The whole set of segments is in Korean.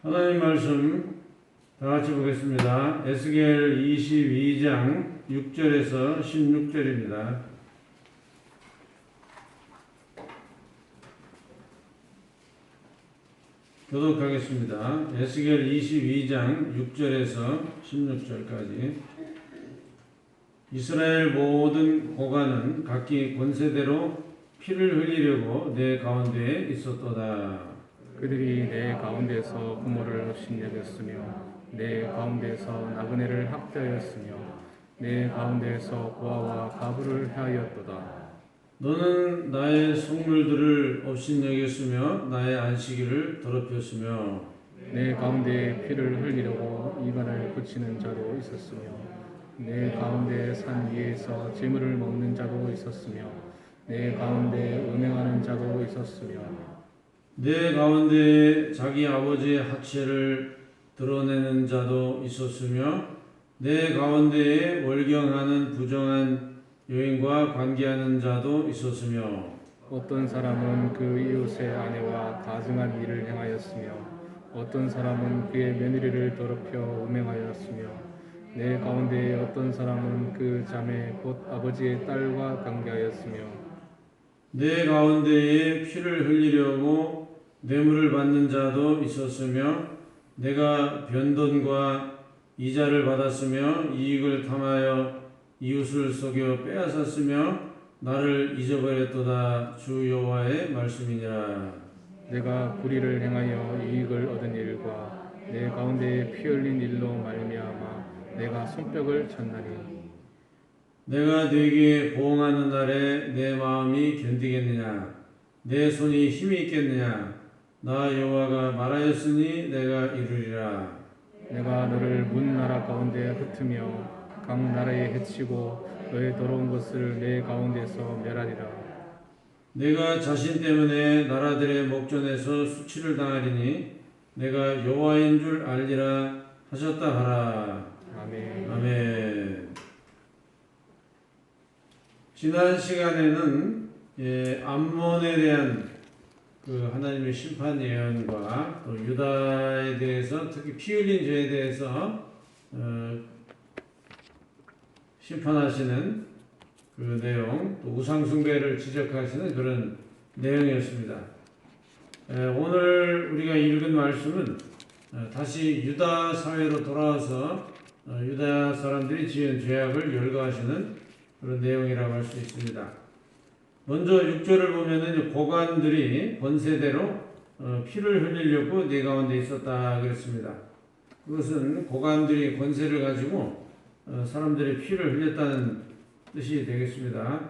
하나님 말씀 다 같이 보겠습니다. 에스겔 22장 6절에서 16절입니다. 교독하겠습니다. 에스겔 22장 6절에서 16절까지. 이스라엘 모든 고관은 각기 권세대로 피를 흘리려고 내 가운데에 있었도다. 그들이 내 가운데서 부모를 업신여겼으며 내 가운데서 나그네를 학대하였으며 내 가운데서 고아와 가부를 해하였도다. 너는 나의 성물들을 업신여겼으며 나의 안식일을 더럽혔으며 내 가운데에 피를 흘리려고 이간을 붙이는 자도 있었으며 내 가운데 산 위에서 재물을 먹는 자도 있었으며 내 가운데 음행하는 자도 있었으며 내 가운데에 자기 아버지의 하체를 드러내는 자도 있었으며 내 가운데에 월경하는 부정한 여인과 관계하는 자도 있었으며 어떤 사람은 그 이웃의 아내와 가증한 일을 행하였으며 어떤 사람은 그의 며느리를 더럽혀 음행하였으며 내 가운데에 어떤 사람은 그 자매 곧 아버지의 딸과 관계하였으며 내 가운데에 피를 흘리려고 뇌물을 받는 자도 있었으며 내가 변돈과 이자를 받았으며 이익을 탐하여 이웃을 속여 빼앗았으며 나를 잊어버렸도다. 주 여호와의 말씀이니라. 내가 불의를 행하여 이익을 얻은 일과 내 가운데에 피 흘린 일로 말미암아 내가 손뼉을 쳤나니 내가 네게 보응하는 날에 내 마음이 견디겠느냐? 내 손이 힘이 있겠느냐? 나 여호와가 말하였으니 내가 이루리라. 내가 너를 문 나라 가운데 흩으며 각 나라에 해치고 너의 더러운 것을 내 가운데서 멸하리라. 내가 자신 때문에 나라들의 목전에서 수치를 당하리니 내가 여호와인 줄 알리라 하셨다 하라. 아멘. 아멘. 지난 시간에는 암몬에 대한 그 하나님의 심판 예언과 또 유다에 대해서 특히 피 흘린 죄에 대해서 심판하시는 그 내용, 또 우상숭배를 지적하시는 그런 내용이었습니다. 오늘 우리가 읽은 말씀은 다시 유다 사회로 돌아와서 유다 사람들이 지은 죄악을 열거하시는 그런 내용이라고 할 수 있습니다. 먼저 6절을 보면은 고관들이 권세대로 피를 흘리려고 네 가운데 있었다 그랬습니다. 그것은 고관들이 권세를 가지고 사람들의 피를 흘렸다는 뜻이 되겠습니다.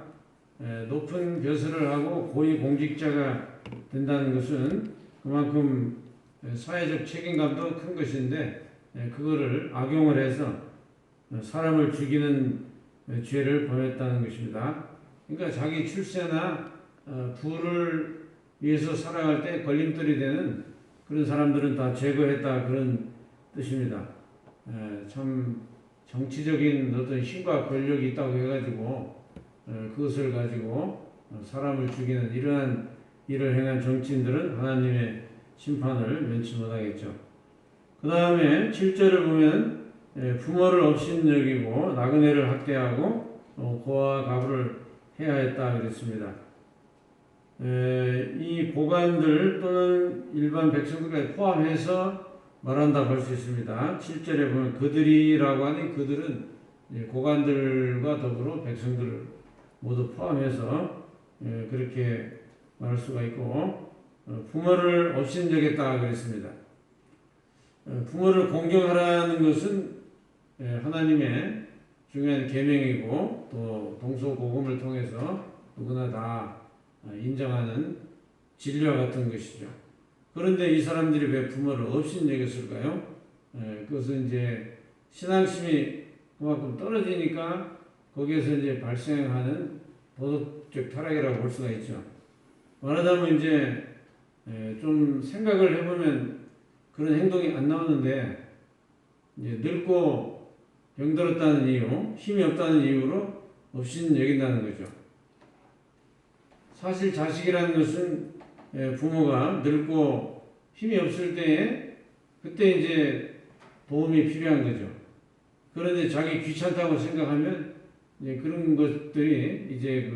높은 벼슬을 하고 고위 공직자가 된다는 것은 그만큼 사회적 책임감도 큰 것인데 그거를 악용을 해서 사람을 죽이는 죄를 범했다는 것입니다. 그러니까 자기 출세나 부를 위해서 살아갈 때 걸림돌이 되는 그런 사람들은 다 제거했다 그런 뜻입니다. 참 정치적인 어떤 힘과 권력이 있다고 해가지고 그것을 가지고 사람을 죽이는 이러한 일을 행한 정치인들은 하나님의 심판을 면치 못하겠죠. 그 다음에 7절을 보면 부모를 업신여기고 나그네를 학대하고 고아와 가부를 해야 했다 그랬습니다. 이 고관들 또는 일반 백성들까지 포함해서 말한다고 할 수 있습니다. 7절에 보면 그들이라고 하니 그들은 고관들과 더불어 백성들을 모두 포함해서 그렇게 말할 수가 있고 부모를 업신여겼다 그랬습니다. 부모를 공경하라는 것은 하나님의 중요한 계명이고 또 동서고금을 통해서 누구나 다 인정하는 진리와 같은 것이죠. 그런데 이 사람들이 왜 부모를 업신여겼을까요? 그것은 이제 신앙심이 그만큼 떨어지니까 거기에서 이제 발생하는 도덕적 타락이라고 볼 수가 있죠. 말하자면 이제 좀 생각을 해보면 그런 행동이 안 나오는데 이제 늙고 병들었다는 이유, 힘이 없다는 이유로 업신여긴다는 거죠. 사실 자식이라는 것은 부모가 늙고 힘이 없을 때에 그때 이제 도움이 필요한 거죠. 그런데 자기 귀찮다고 생각하면 이제 그런 것들이 이제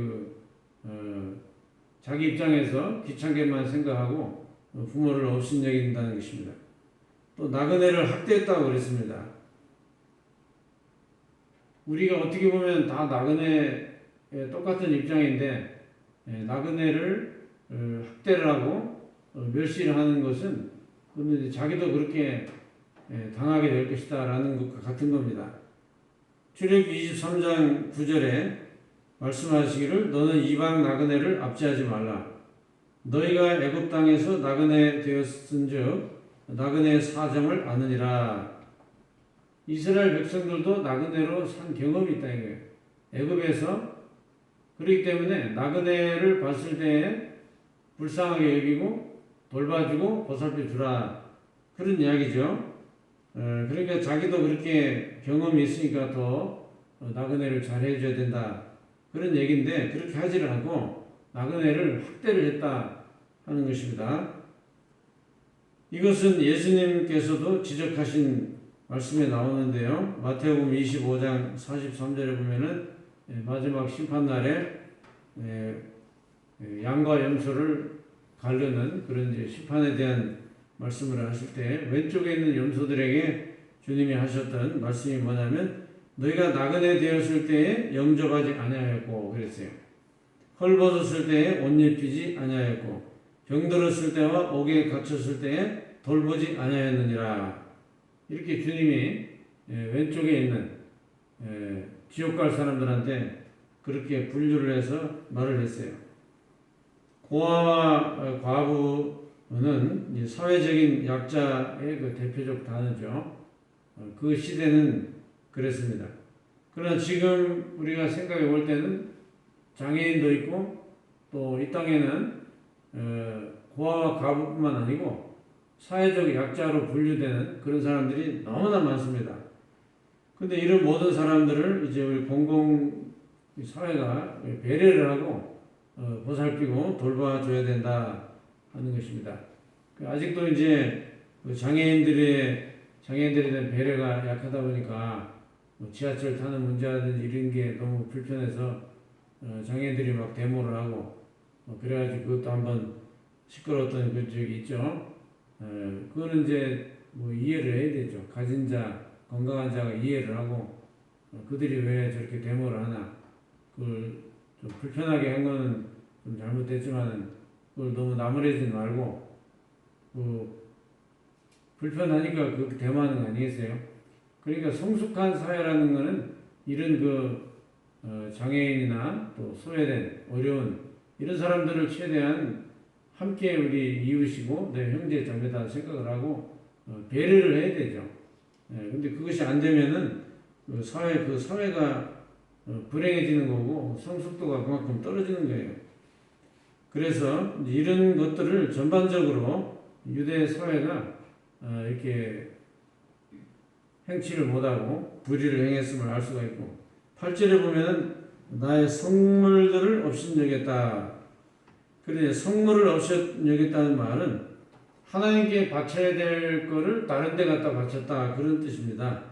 자기 입장에서 귀찮게만 생각하고 부모를 업신여긴다는 것입니다. 또 나그네를 학대했다고 그랬습니다. 우리가 어떻게 보면 다 나그네의 똑같은 입장인데 나그네를 학대를 하고 멸시를 하는 것은 그건 이제 자기도 그렇게 당하게 될 것이다 라는 것과 같은 겁니다. 출애굽기 23장 9절에 말씀하시기를 너는 이방 나그네를 압제하지 말라. 너희가 애굽 땅에서 나그네 되었은즉 나그네의 사정을 아느니라. 이스라엘 백성들도 나그네로 산 경험이 있다 이거예요. 애굽에서. 그렇기 때문에 나그네를 봤을 때에 불쌍하게 여기고 돌봐주고 보살펴 주라. 그런 이야기죠. 그러니까 자기도 그렇게 경험이 있으니까 더 나그네를 잘 해줘야 된다. 그런 얘기인데 그렇게 하지를 않고 나그네를 학대를 했다 하는 것입니다. 이것은 예수님께서도 지적하신 말씀에 나오는데요. 마태복음 25장 43절에 보면은 마지막 심판날에 양과 염소를 가르는 그런 이제 심판에 대한 말씀을 하실 때 왼쪽에 있는 염소들에게 주님이 하셨던 말씀이 뭐냐면 너희가 나그네 되었을 때에 영접하지 아니하였고 그랬어요. 헐벗었을 때에 옷 입히지 아니하였고 병들었을 때와 옥에 갇혔을 때에 돌보지 아니하였느니라. 이렇게 주님이 왼쪽에 있는 지옥 갈 사람들한테 그렇게 분류를 해서 말을 했어요. 고아와 과부는 사회적인 약자의 그 대표적 단어죠. 그 시대는 그랬습니다. 그러나 지금 우리가 생각해 볼 때는 장애인도 있고 또 이 땅에는 고아와 과부뿐만 아니고 사회적 약자로 분류되는 그런 사람들이 너무나 많습니다. 근데 이런 모든 사람들을 이제 우리 공공 사회가 배려를 하고 보살피고 돌봐줘야 된다 하는 것입니다. 아직도 이제 장애인들에 대한 배려가 약하다 보니까 지하철 타는 문제라든지 이런 게 너무 불편해서 장애인들이 막 데모를 하고 그래가지고 그것도 한번 시끄러웠던 그 적이 있죠. 그거는 이제 뭐 이해를 해야 되죠. 가진 자, 건강한 자가 이해를 하고 그들이 왜 저렇게 데모를 하나. 그걸 좀 불편하게 한 거는 좀 잘못됐지만은 그걸 너무 나무라지 말고 불편하니까 그렇게 데모하는 거 아니겠어요? 그러니까 성숙한 사회라는 거는 이런 장애인이나 또 소외된 어려운 이런 사람들을 최대한 함께 우리 이웃이고 내 형제 자매다 생각을 하고 배려를 해야 되죠. 근데 그것이 안 되면은 사회가 불행해지는 거고 성숙도가 그만큼 떨어지는 거예요. 그래서 이런 것들을 전반적으로 유대 사회가 이렇게 행치를 못하고 불의를 행했음을 알 수가 있고 8절에 보면은 나의 성물들을 업신여겼다. 그런데 성물을 업신여겼다는 말은 하나님께 바쳐야 될 거를 다른 데 갖다 바쳤다 그런 뜻입니다.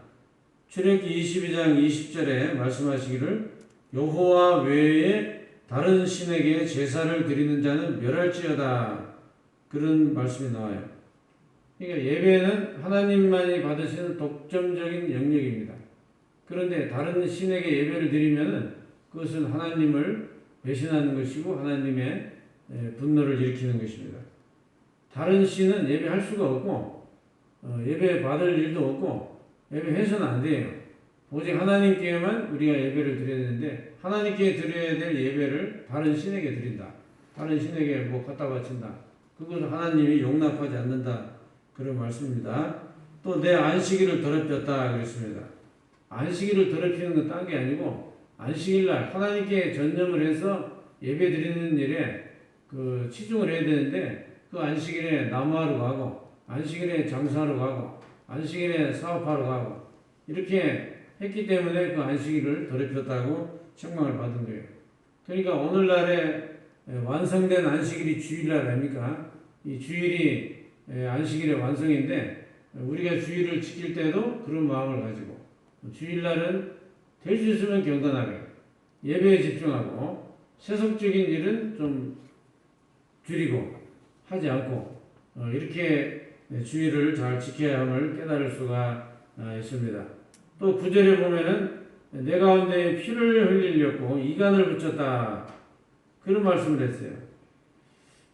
출애굽기 22장 20절에 말씀하시기를 여호와 외에 다른 신에게 제사를 드리는 자는 멸할지어다 그런 말씀이 나와요. 그러니까 예배는 하나님만이 받으시는 독점적인 영역입니다. 그런데 다른 신에게 예배를 드리면은 그것은 하나님을 배신하는 것이고 하나님의 분노를 일으키는 것입니다. 다른 신은 예배할 수가 없고 예배 받을 일도 없고 예배해서는 안 돼요. 오직 하나님께만 우리가 예배를 드려야 되는데 하나님께 드려야 될 예배를 다른 신에게 드린다. 다른 신에게 뭐 갖다 바친다. 그것을 하나님이 용납하지 않는다. 그런 말씀입니다. 또 내 안식일을 더럽혔다 그랬습니다. 안식일을 더럽히는 건 딴 게 아니고 안식일날 하나님께 전념을 해서 예배 드리는 일에 치중을 해야 되는데 그 안식일에 나무하러 가고 안식일에 장사하러 가고 안식일에 사업하러 가고 이렇게 했기 때문에 그 안식일을 더럽혔다고 책망을 받은 거예요. 그러니까 오늘날에 완성된 안식일이 주일날 아닙니까? 이 주일이 안식일의 완성인데 우리가 주일을 지킬 때도 그런 마음을 가지고 주일날은 될 수 있으면 경건하게 예배에 집중하고 세속적인 일은 좀 줄이고 하지 않고 이렇게 주일을 잘 지켜야 함을 깨달을 수가 있습니다. 또 9절에 보면은 내 가운데 피를 흘리려고 이간을 붙였다 그런 말씀을 했어요.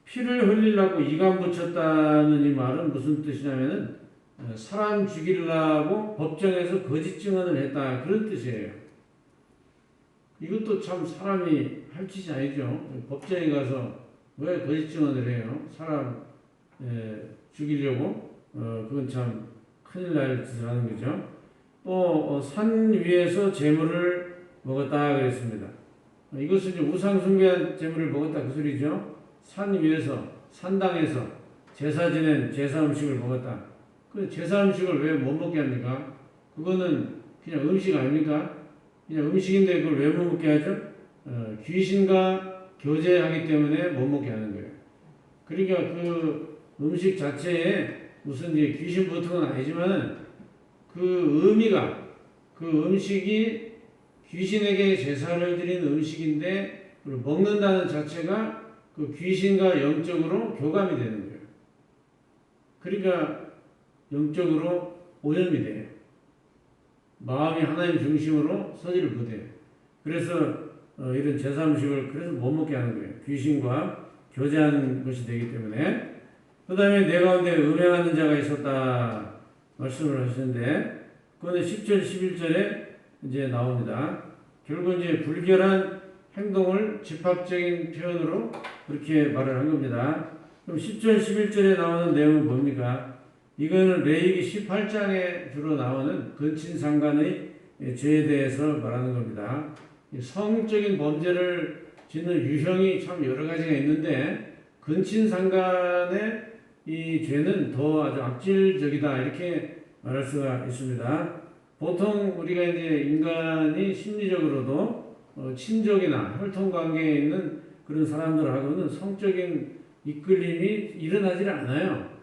피를 흘리려고 이간 붙였다는 이 말은 무슨 뜻이냐면은 사람 죽이려고 법정에서 거짓 증언을 했다 그런 뜻이에요. 이것도 참 사람이 할 짓이 아니죠. 법정에 가서 왜 거짓 증언을 해요? 사람 죽이려고 그건 참 큰일 날 짓을 하는 거죠. 또 산 위에서 재물을 먹었다 그랬습니다. 이것은 이제 우상 숭배한 재물을 먹었다 그 소리죠. 산 위에서 산당에서 제사 지낸 제사 음식을 먹었다. 그 제사 음식을 왜 못 먹게 합니까? 그거는 그냥 음식 아닙니까? 그냥 음식인데 그걸 왜 못 먹게 하죠? 귀신과 교제하기 때문에 못 먹게 하는 거예요. 그러니까 그 음식 자체에 무슨 이제 귀신부터는 아니지만은 그 의미가 그 음식이 귀신에게 제사를 드린 음식인데 그걸 먹는다는 자체가 그 귀신과 영적으로 교감이 되는 거예요. 그러니까 영적으로 오염이 돼요. 마음이 하나님 중심으로 서지를 못해요. 그래서 이런 제사 음식을 그래서 못 먹게 하는 거예요. 귀신과 교제하는 것이 되기 때문에. 그 다음에 내 가운데 음행하는 자가 있었다 말씀을 하시는데 그거는 10절 11절에 이제 나옵니다. 결국 이제 불결한 행동을 집합적인 표현으로 그렇게 말을 한 겁니다. 그럼 10절 11절에 나오는 내용은 뭡니까? 이거는 레위기 18장에 주로 나오는 근친상간의 죄에 대해서 말하는 겁니다. 성적인 범죄를 짓는 유형이 참 여러 가지가 있는데 근친상간의 이 죄는 더 아주 악질적이다 이렇게 말할 수가 있습니다. 보통 우리가 이제 인간이 심리적으로도 친족이나 혈통관계에 있는 그런 사람들하고는 성적인 이끌림이 일어나질 않아요.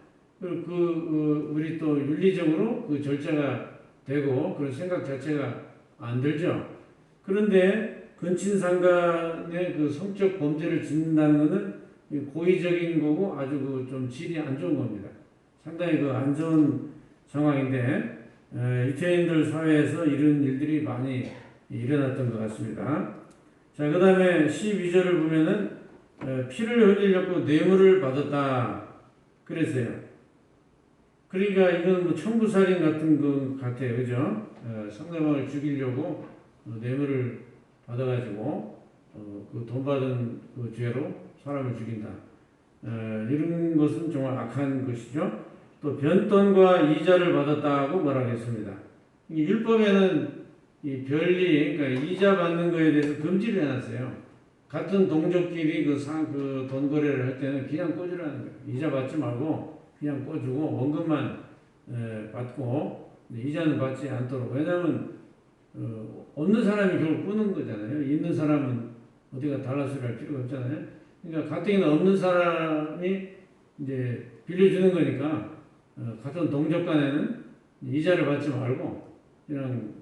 우리 또 윤리적으로 그 절차가 되고 그런 생각 자체가 안 들죠. 그런데 근친상간의 그 성적 범죄를 짓는다는 것은 고의적인 거고 아주 그 좀 질이 안 좋은 겁니다. 상당히 그 안 좋은 상황인데 유태인들 사회에서 이런 일들이 많이 일어났던 것 같습니다. 자, 그 다음에 12절을 보면은 피를 흘리려고 뇌물을 받았다 그랬어요. 그러니까 이건 뭐 청부살인 같은 것 같아요. 그죠? 상대방을 죽이려고 뇌물을 받아가지고 그 돈 받은 그 죄로 사람을 죽인다. 이런 것은 정말 악한 것이죠. 또 변돈과 이자를 받았다고 말하겠습니다. 율법에는 이 변리, 그러니까 이자 받는 것에 대해서 금지를 해놨어요. 같은 동족끼리 그 돈 거래를 할 때는 그냥 꿔주라는 거예요. 이자 받지 말고 그냥 꿔주고 원금만 받고 이자는 받지 않도록. 왜냐하면 없는 사람이 결국 꾸는 거잖아요. 있는 사람은 어디가 달라소리 할 필요가 없잖아요. 그러니까 가뜩이나 없는 사람이 이제 빌려주는 거니까 같은 동족 간에는 이자를 받지 말고 그냥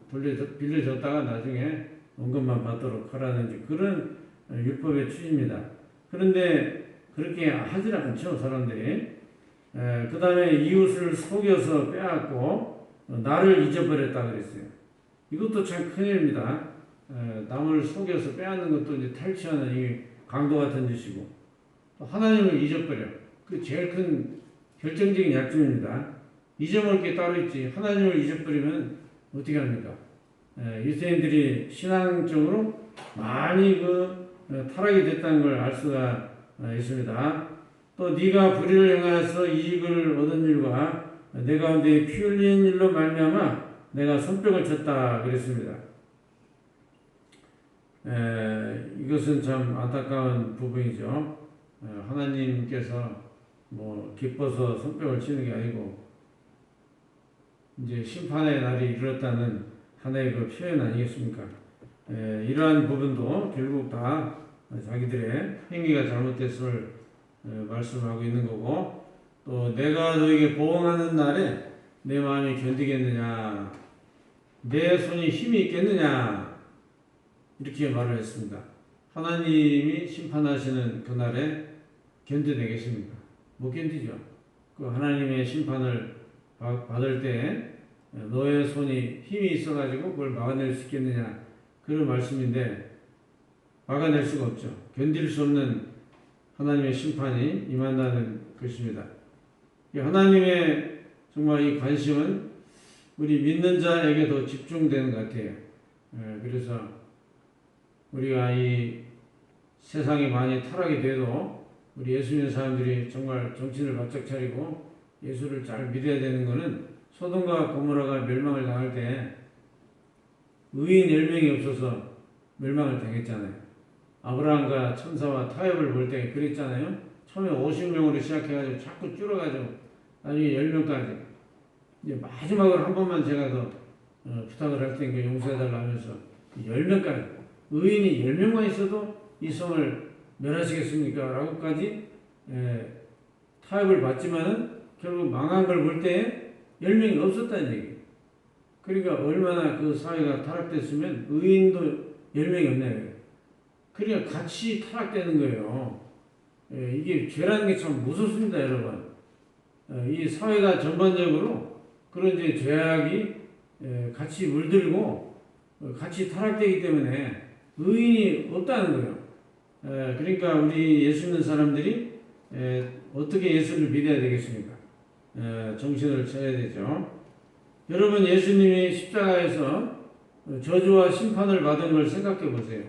빌려줬다가 나중에 원금만 받도록 하라는 그런 율법의 취지입니다. 그런데 그렇게 하질 않죠, 사람들이. 그 다음에 이웃을 속여서 빼앗고 나를 잊어버렸다 그랬어요. 이것도 참 큰일입니다. 남을 속여서 빼앗는 것도 이제 탈취하는 이 강도 같은 짓이고 또 하나님을 잊어버려. 그 제일 큰 결정적인 약점입니다. 잊어먹을 게 따로 있지. 하나님을 잊어버리면 어떻게 합니까? 유대인들이 신앙적으로 많이 타락이 됐다는 걸 알 수가 있습니다. 또 네가 불의를 행하여서 이익을 얻은 일과 내 가운데 피 흘린 일로 말미암아 내가 손뼉을 쳤다 그랬습니다. 이것은 참 안타까운 부분이죠. 하나님께서 뭐 기뻐서 손뼉을 치는 게 아니고 이제 심판의 날이 이르렀다는 하나의 그 표현 아니겠습니까? 이러한 부분도 결국 다 자기들의 행위가 잘못됐음을 말씀하고 있는 거고 또 내가 너에게 보응하는 날에 내 마음이 견디겠느냐? 내 손이 힘이 있겠느냐? 이렇게 말을 했습니다. 하나님이 심판하시는 그날에 견뎌내겠습니까? 못 견디죠. 그 하나님의 심판을 받을 때 너의 손이 힘이 있어가지고 그걸 막아낼 수 있겠느냐? 그런 말씀인데 막아낼 수가 없죠. 견딜 수 없는 하나님의 심판이 임한다는 것입니다. 하나님의 정말 이 관심은 우리 믿는 자에게 더 집중되는 것 같아요. 그래서 우리가 이 세상이 많이 타락이 돼도 우리 예수 믿는 사람들이 정말 정신을 바짝 차리고 예수를 잘 믿어야 되는 것은 소돔과 고모라가 멸망을 당할 때 의인 10명이 없어서 멸망을 당했잖아요. 아브라함과 천사와 타협을 볼 때 그랬잖아요. 처음에 50명으로 시작해가지고 자꾸 줄어가지고 나중에 10명까지. 이제 마지막으로 한 번만 제가 더 부탁을 할 테니까 용서해달라 하면서 10명까지. 의인이 10명만 있어도 이 성을 멸하시겠습니까? 라고까지 타협을 받지만은 결국 망한 걸 볼 때 10명이 없었다는 얘기예요. 그러니까 얼마나 그 사회가 타락됐으면 의인도 10명이 없네요. 그러니까 같이 타락되는 거예요. 이게 죄라는 게 참 무섭습니다, 여러분. 이 사회가 전반적으로 그런 이제 죄악이 같이 물들고 같이 타락되기 때문에 의인이 없다는 거예요. 그러니까 우리 예수 믿는 사람들이 어떻게 예수를 믿어야 되겠습니까? 정신을 차려야 되죠. 여러분, 예수님이 십자가에서 저주와 심판을 받은 걸 생각해 보세요.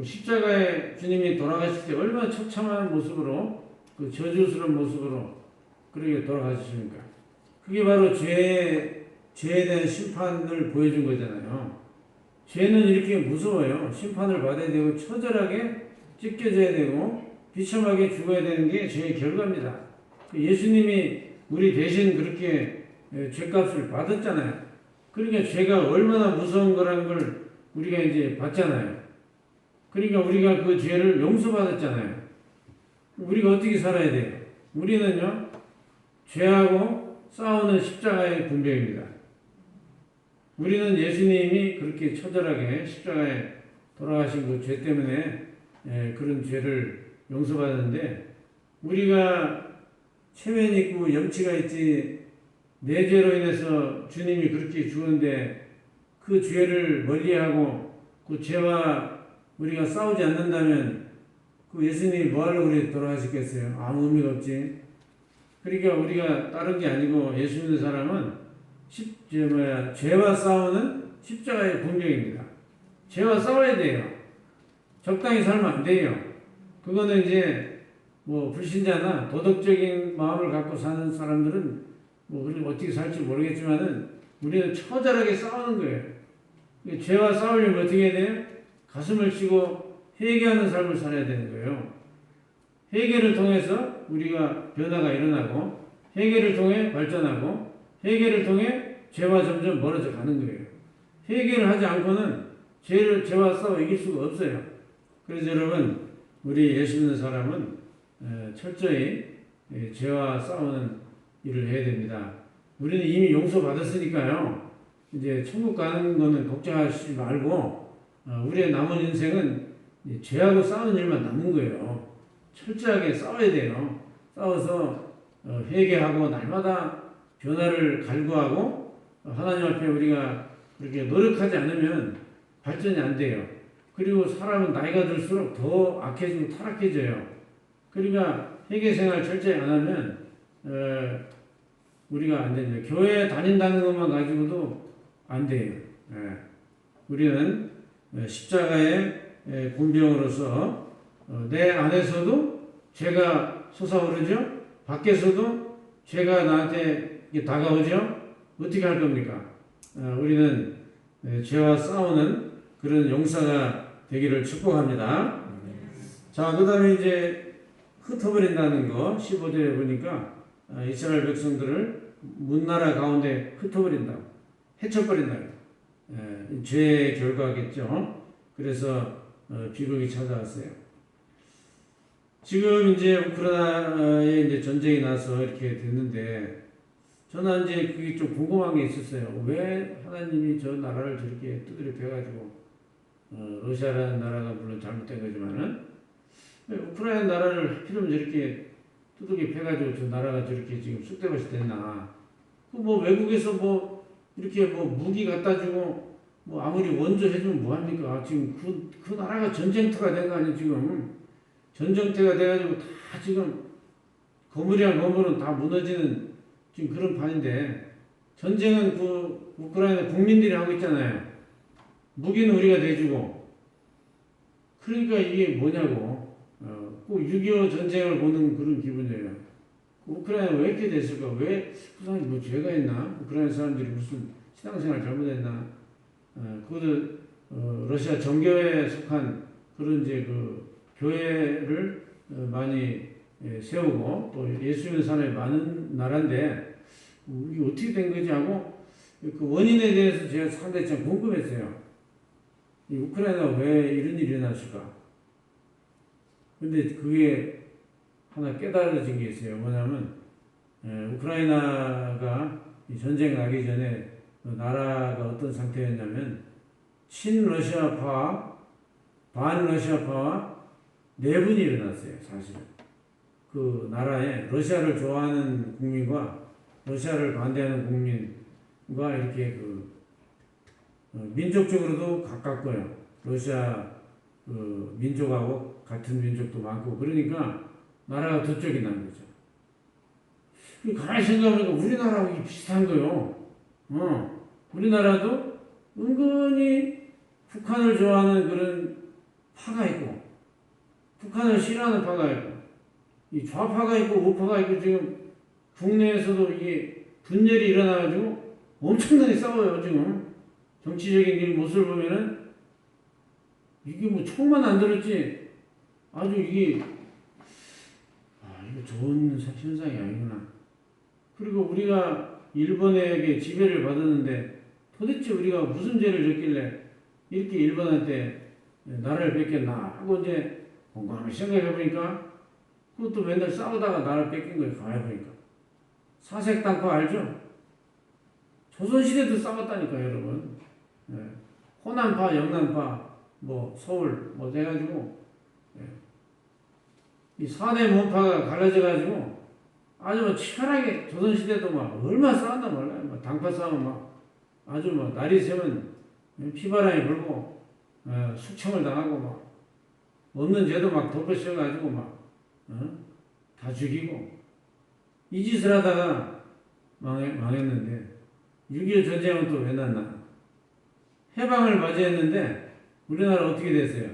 십자가에 주님이 돌아가실 때 얼마나 처참한 모습으로, 그 저주스러운 모습으로 그렇게 돌아가셨습니까? 그게 바로 죄에 대한 심판을 보여준 거잖아요. 죄는 이렇게 무서워요. 심판을 받아야 되고 처절하게 찢겨져야 되고 비참하게 죽어야 되는 게 죄의 결과입니다. 예수님이 우리 대신 그렇게 죄값을 받았잖아요. 그러니까 죄가 얼마나 무서운 거라는 걸 우리가 이제 봤잖아요. 그러니까 우리가 그 죄를 용서받았잖아요. 우리가 어떻게 살아야 돼요? 우리는요, 죄하고 싸우는 십자가의 분별입니다. 우리는 예수님이 그렇게 처절하게 십자가에 돌아가신 그 죄 때문에 그런 죄를 용서받았는데, 우리가 체면 있고 염치가 있지 내 죄로 인해서 주님이 그렇게 죽었는데 그 죄를 멀리하고 그 죄와 우리가 싸우지 않는다면 그 예수님이 뭐하려고 그렇게 돌아가셨겠어요? 아무 의미가 없지. 그러니까 우리가 다른 게 아니고 예수 믿는 사람은 죄와 싸우는 십자가의 분명입니다. 죄와 싸워야 돼요. 적당히 살면 안 돼요. 그거는 이제 뭐 불신자나 도덕적인 마음을 갖고 사는 사람들은 뭐 우리는 어떻게 살지 모르겠지만은 우리는 처절하게 싸우는 거예요. 죄와 싸우려면 어떻게 해야 돼요? 가슴을 치고 회개하는 삶을 살아야 되는 거예요. 회개를 통해서 우리가 변화가 일어나고 회개를 통해 발전하고 회개를 통해 죄와 점점 멀어져 가는 거예요. 회개를 하지 않고는 죄와 싸워 이길 수가 없어요. 그래서 여러분, 우리 예수 믿는 사람은 철저히 죄와 싸우는 일을 해야 됩니다. 우리는 이미 용서받았으니까요. 이제 천국 가는 거는 걱정하시지 말고 우리의 남은 인생은 죄하고 싸우는 일만 남은 거예요. 철저하게 싸워야 돼요. 싸워서 회개하고 날마다 변화를 갈구하고 하나님 앞에 우리가 그렇게 노력하지 않으면 발전이 안 돼요. 그리고 사람은 나이가 들수록 더 악해지고 타락해져요. 그러니까 회개 생활 철저히 안 하면 우리가 안 됩니다. 교회 다닌다는 것만 가지고도 안 돼요. 우리는 십자가의 군병으로서 내 안에서도 죄가 솟아오르죠. 밖에서도 죄가 나한테 다가오죠. 어떻게 할 겁니까? 우리는 죄와 싸우는 그런 용사가 되기를 축복합니다. 자, 그 다음에 이제 흩어버린다는 거 15절에 보니까 이스라엘 백성들을 문나라 가운데 흩어버린다고, 해쳐버린다고. 죄의 결과겠죠. 그래서 비극이 찾아왔어요. 지금 이제 우크라이나에 이제 전쟁이 나서 이렇게 됐는데 저는 이제 그게 좀 궁금한 게 있었어요. 왜 하나님이 저 나라를 저렇게 두드려 패가지고, 러시아라는 나라가 물론 잘못된 거지만은, 왜 우크라이나 나라를 하필이면 저렇게 두들겨 패가지고 저 나라가 저렇게 지금 쑥대밭이 됐나. 그 뭐 외국에서 뭐 이렇게 뭐 무기 갖다 주고 뭐 아무리 원조 해주면 뭐합니까? 지금 그 나라가 전쟁터가 된 거 아니에요, 지금. 전쟁터가 돼가지고 다 지금 건물이랑 건물은 다 무너지는 지금 그런 판인데, 전쟁은 그 우크라이나 국민들이 하고 있잖아요. 무기는 우리가 내주고. 그러니까 이게 뭐냐고. 꼭 6.25 전쟁을 보는 그런 기분이에요. 우크라이나 왜 이렇게 됐을까? 왜 그 사람이 뭐 죄가 있나? 우크라이나 사람들이 무슨 신앙생활 잘못했나? 그것도 러시아 정교회에 속한 그런 이제 그 교회를 많이 세우고 또 예수 믿는 사람이 많은 나라인데 이게 어떻게 된 거지 하고 그 원인에 대해서 제가 상당히 좀 궁금했어요. 이 우크라이나가 왜 이런 일이 일어났을까? 근데 그게 하나 깨달아진 게 있어요. 뭐냐면 우크라이나가 이 전쟁 나기 전에 나라가 어떤 상태였냐면 친러시아파와 반러시아파와 내분이 일어났어요. 사실은 그 나라에 러시아를 좋아하는 국민과 러시아를 반대하는 국민과 이렇게 그 민족적으로도 가깝고요. 러시아 그 민족하고 같은 민족도 많고 그러니까 나라가 두 쪽이 난 거죠. 가만히 생각해보니까 우리나라하고 비슷한 거요. 우리나라도 은근히 북한을 좋아하는 그런 파가 있고, 북한을 싫어하는 파가 있고, 이 좌파가 있고 우파가 있고 지금 국내에서도 이게 분열이 일어나가지고 엄청나게 싸워요 지금. 정치적인 일 모습을 보면은 이게 뭐 총만 안 들었지 아주 이게 이거 좋은 현상이 아니구나. 그리고 우리가 일본에게 지배를 받았는데 도대체 우리가 무슨 죄를 졌길래 이렇게 일본한테 나라를 뺏겼나 하고 이제 곰곰이 생각해 보니까 그것도 맨날 싸우다가 나라를 뺏긴 거예요. 가만히 보니까. 사색당파 알죠? 조선시대도 싸웠다니까 여러분. 호남파, 영남파, 뭐 서울 뭐 돼가지고 이 사대 문파가 갈라져가지고 아주 뭐 치열하게 조선시대도 막 얼마나 싸웠나 몰라요. 막 당파 싸움은 막 아주 막 날이 새면 피바람이 불고 숙청을 당하고 막 없는 죄도 막 덮어씌워가지고 막 다 죽이고 이 짓을 하다가 망했는데 6.25 전쟁은 또 왜 났나? 해방을 맞이했는데 우리나라 어떻게 됐어요?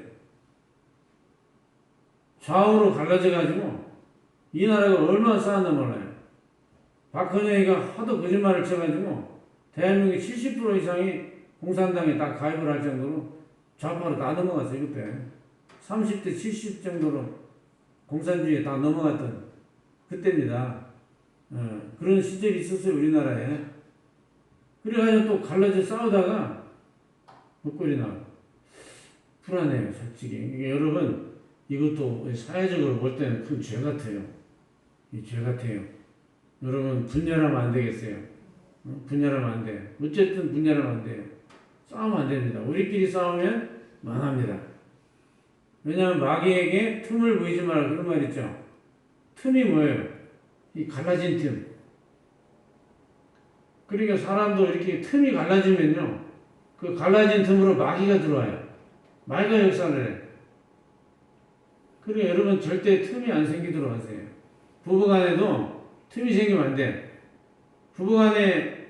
좌우로 갈라져가지고 이 나라가 얼마나 싸웠나 몰라요. 박헌영이가 하도 거짓말을 쳐가지고 대한민국 70% 이상이 공산당에 다 가입을 할 정도로 좌파로 다 넘어갔어요. 그때 30대 70 정도로 공산주의에 다 넘어갔던 그때입니다. 그런 시절이 있었어요. 우리나라에. 그래가지고 또 갈라져 싸우다가 목걸이 나와. 불안해요. 솔직히. 이게 여러분 이것도 사회적으로 볼 때는 큰 죄 같아요. 이 죄 같아요. 여러분 분열하면 안 되겠어요. 분열하면 안 돼요. 어쨌든 분열하면 안 돼요. 싸우면 안 됩니다. 우리끼리 싸우면 망합니다. 왜냐하면 마귀에게 틈을 보이지 마라 그런 말 있죠. 틈이 뭐예요? 이 갈라진 틈. 그러니까 사람도 이렇게 틈이 갈라지면요. 그 갈라진 틈으로 마귀가 들어와요. 마귀가 역사를 해. 그러니까 여러분 절대 틈이 안 생기도록 하세요. 부부간에도 틈이 생기면 안 돼. 부부간에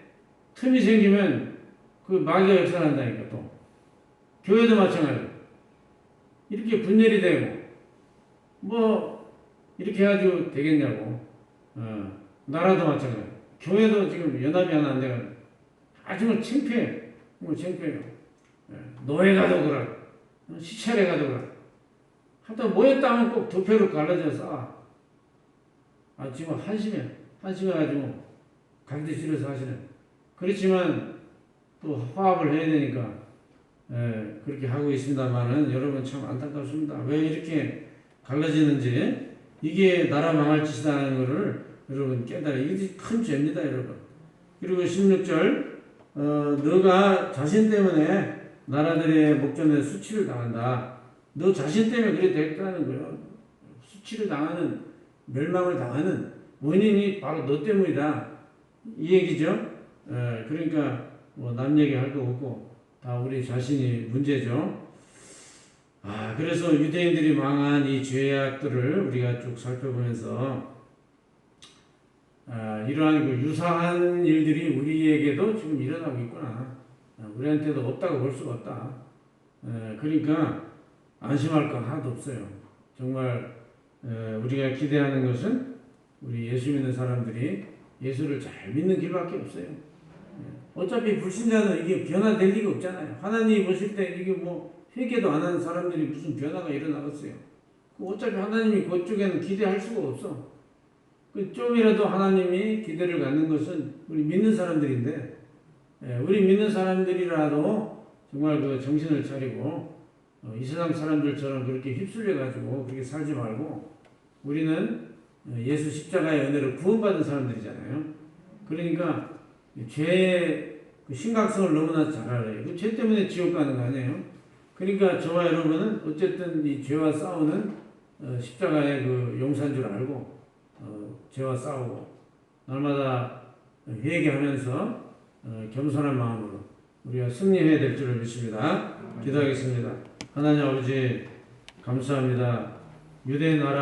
틈이 생기면 그 마귀가 역사를 한다니까 또. 교회도 마찬가지고. 이렇게 분열이 되고 뭐 이렇게 해가지고 되겠냐고. 나라도 마찬가지고. 교회도 지금 연합이 하나 안 돼가지고 아주 뭐 창피해. 뭐 창피해요. 노예 가도 그래. 시찰에 가도 그래. 하여튼 모였다 하면 꼭 두 표로 갈라져 싸워. 지금 한심해가지고 가기도 싫어서 하시는. 그렇지만 또 화합을 해야 되니까 그렇게 하고 있습니다만은 여러분 참 안타깝습니다. 왜 이렇게 갈라지는지 이게 나라 망할 짓이라는 것을 여러분 깨달아야 이게 큰 죄입니다. 여러분 그리고 16절 너가 자신 때문에 나라들의 목전에 수치를 당한다. 너 자신 때문에 그래 됐다는 거예요. 수치를 당하는, 멸망을 당하는 원인이 바로 너 때문이다. 이 얘기죠. 그러니까 뭐 남 얘기할 거 없고 다 우리 자신이 문제죠. 그래서 유대인들이 망한 이 죄악들을 우리가 쭉 살펴보면서 이러한 그 유사한 일들이 우리에게도 지금 일어나고 있구나. 우리한테도 없다고 볼 수가 없다. 그러니까 안심할 거 하나도 없어요. 정말 우리가 기대하는 것은 우리 예수 믿는 사람들이 예수를 잘 믿는 길밖에 없어요. 어차피 불신자는 이게 변화될 리가 없잖아요. 하나님이 보실 때 이게 뭐 회개도 안 하는 사람들이 무슨 변화가 일어나겠어요. 어차피 하나님이 그쪽에는 기대할 수가 없어. 좀이라도 하나님이 기대를 갖는 것은 우리 믿는 사람들인데, 우리 믿는 사람들이라도 정말 그 정신을 차리고 이 세상 사람들처럼 그렇게 휩쓸려가지고 그렇게 살지 말고, 우리는 예수 십자가의 은혜로 구원받은 사람들이잖아요. 그러니까 죄의 그 심각성을 너무나 잘 알아요. 그 죄 때문에 지옥 가는 거 아니에요? 그러니까 저와 여러분은 어쨌든 이 죄와 싸우는 십자가의 그 용사인 줄 알고 죄와 싸우고 날마다 회개하면서 겸손한 마음으로 우리가 승리해야 될 줄을 믿습니다. 기도하겠습니다. 하나님 아버지 감사합니다. 유대 나라